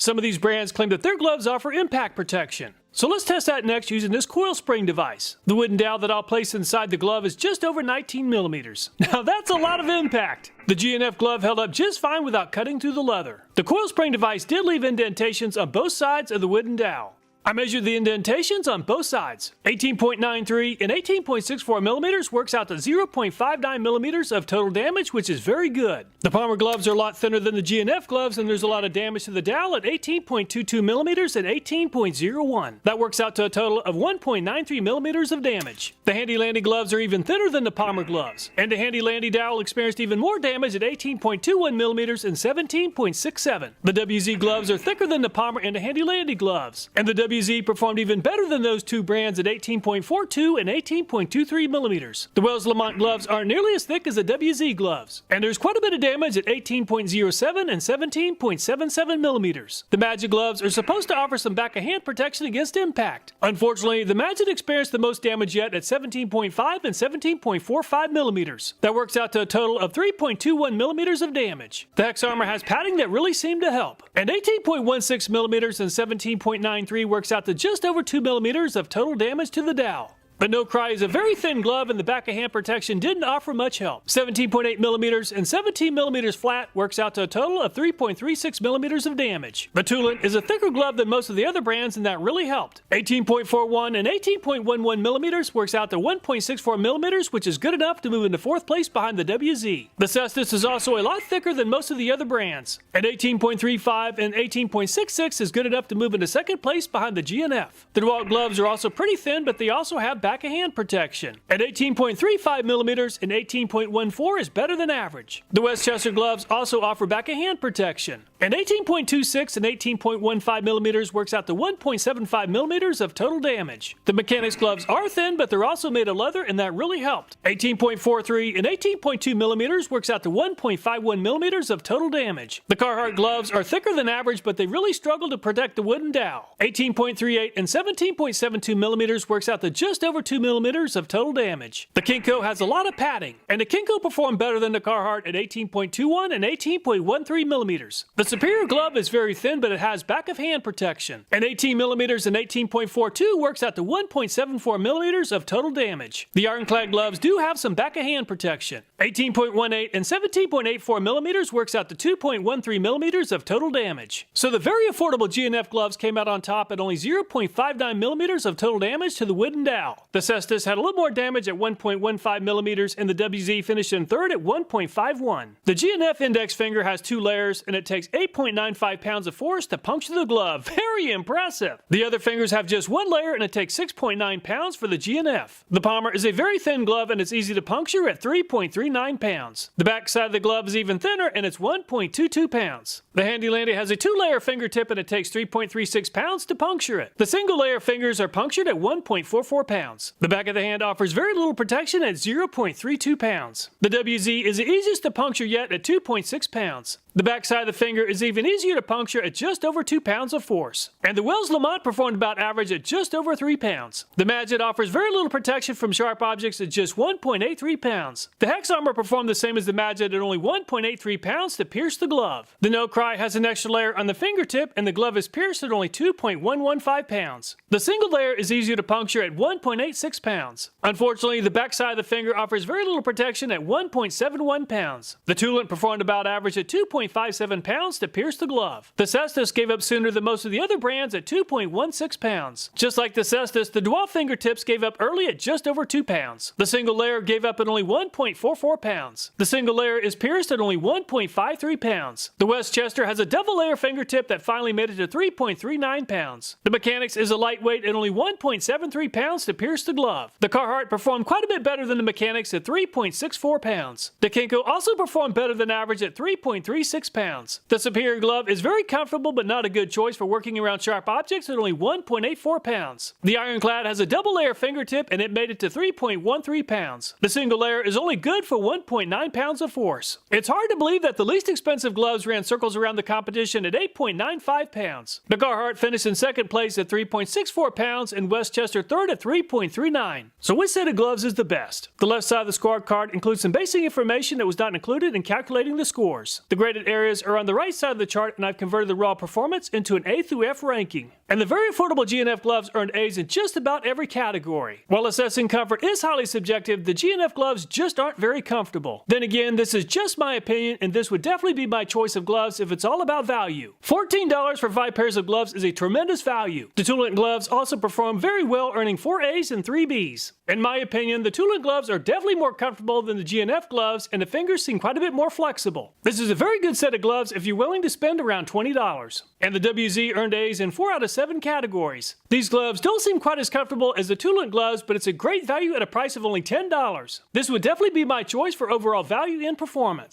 Some of these brands claim that their gloves offer impact protection. So let's test that next using this coil spring device. The wooden dowel that I'll place inside the glove is just over 19 millimeters. Now that's a lot of impact. The GNF glove held up just fine without cutting through the leather. The coil spring device did leave indentations on both sides of the wooden dowel. I measured the indentations on both sides. 18.93 and 18.64 millimeters works out to 0.59 millimeters of total damage, which is very good. The Palmer gloves are a lot thinner than the GNF gloves, and there's a lot of damage to the dowel at 18.22 millimeters and 18.01. That works out to a total of 1.93 millimeters of damage. The Handy Landy gloves are even thinner than the Palmer gloves, and the Handy Landy dowel experienced even more damage at 18.21 millimeters and 17.67. The WZ gloves are thicker than the Palmer and the Handy Landy gloves, and the WZ performed even better than those two brands at 18.42 and 18.23 millimeters. The Wells Lamont gloves aren't nearly as thick as the WZ gloves, and there's quite a bit of damage at 18.07 and 17.77 millimeters. The Magic gloves are supposed to offer some back-of-hand protection against impact. Unfortunately, the Magic experienced the most damage yet at 17.5 and 17.45 millimeters. That works out to a total of 3.21 millimeters of damage. The Hex Armor has padding that really seemed to help, and 18.16 millimeters and 17.93 works out to just over 2 millimeters of total damage to the dowel. But No Cry is a very thin glove, and the back-of-hand protection didn't offer much help. 17.8 millimeters and 17 millimeters flat works out to a total of 3.36 millimeters of damage. The Tulint is a thicker glove than most of the other brands, and that really helped. 18.41 and 18.11 millimeters works out to 1.64 millimeters, which is good enough to move into fourth place behind the WZ. The Cestus is also a lot thicker than most of the other brands. At 18.35 and 18.66 is good enough to move into second place behind the GNF. The DeWalt gloves are also pretty thin, but they also have back-of-hand protection. At 18.35 millimeters and 18.14 is better than average. The Westchester gloves also offer back-of-hand protection. And 18.26 and 18.15 millimeters works out to 1.75 millimeters of total damage. The Mechanics gloves are thin, but they're also made of leather, and that really helped. 18.43 and 18.2 millimeters works out to 1.51 millimeters of total damage. The Carhartt gloves are thicker than average, but they really struggle to protect the wooden dowel. 18.38 and 17.72 millimeters works out to just over 2 millimeters of total damage. The Kinco has a lot of padding, and the Kinco performed better than the Carhartt at 18.21 and 18.13 millimeters. The Superior glove is very thin, but it has back-of-hand protection. And 18 millimeters and 18.42 works out to 1.74 millimeters of total damage. The Ironclad gloves do have some back-of-hand protection. 18.18 and 17.84 millimeters works out to 2.13 millimeters of total damage. So the very affordable GNF gloves came out on top at only 0.59 millimeters of total damage to the wooden dowel. The Cestus had a little more damage at 1.15 millimeters, and the WZ finished in third at 1.51. The GNF index finger has 2 layers, and it takes 8.95 pounds of force to puncture the glove. Very impressive. The other fingers have just 1 layer, and it takes 6.9 pounds for the GNF. The Palmer is a very thin glove, and it's easy to puncture at 3.39 pounds. The back side of the glove is even thinner, and it's 1.22 pounds. The Handy Landy has a 2-layer fingertip, and it takes 3.36 pounds to puncture it. The single-layer fingers are punctured at 1.44 pounds. The back of the hand offers very little protection at 0.32 pounds. The WZ is the easiest to puncture yet at 2.6 pounds. The back side of the finger is even easier to puncture at just over 2 pounds of force. And the Wells Lamont performed about average at just over 3 pounds. The Magit offers very little protection from sharp objects at just 1.83 pounds. The Hex Armor performed the same as the Magit at only 1.83 pounds to pierce the glove. The No Cry has an extra layer on the fingertip, and the glove is pierced at only 2.115 pounds. The single layer is easier to puncture at 1.86 pounds. Unfortunately, the back side of the finger offers very little protection at 1.71 pounds. The Tulint performed about average at 2.57 pounds to pierce the glove. The Cestus gave up sooner than most of the other brands at 2.16 pounds. Just like the Cestus, the DeWalt fingertips gave up early at just over 2 pounds. The single layer gave up at only 1.44 pounds. The single layer is pierced at only 1.53 pounds. The Westchester has a double layer fingertip that finally made it to 3.39 pounds. The Mechanics is a lightweight at only 1.73 pounds to pierce the glove. The Carhartt performed quite a bit better than the Mechanics at 3.64 pounds. The Kinco also performed better than average at 3.36 pounds. The Superior glove is very comfortable but not a good choice for working around sharp objects at only 1.84 pounds. The Ironclad has a double layer fingertip, and it made it to 3.13 pounds. The single layer is only good for 1.9 pounds of force. It's hard to believe that the least expensive gloves ran circles around the competition at 8.95 pounds. The Carhartt finished in second place at 3.64 pounds and Westchester third at 3.39. So which set of gloves is the best? The left side of the scorecard includes some basic information that was not included in calculating the scores. The graded rated areas are on the right side of the chart, and I've converted the raw performance into an A through F ranking. And the very affordable GNF gloves earned A's in just about every category. While assessing comfort is highly subjective, the GNF gloves just aren't very comfortable. Then again, this is just my opinion, and this would definitely be my choice of gloves if it's all about value. $14 for 5 pairs of gloves is a tremendous value. The Toolant gloves also perform very well, earning 4 A's and 3 B's. In my opinion, the Toolant gloves are definitely more comfortable than the GNF gloves, and the fingers seem quite a bit more flexible. This is a very good set of gloves if you're willing to spend around $20. And the WZ earned A's in 4 out of 7 categories. These gloves don't seem quite as comfortable as the Toolant gloves, but it's a great value at a price of only $10. This would definitely be my choice for overall value and performance.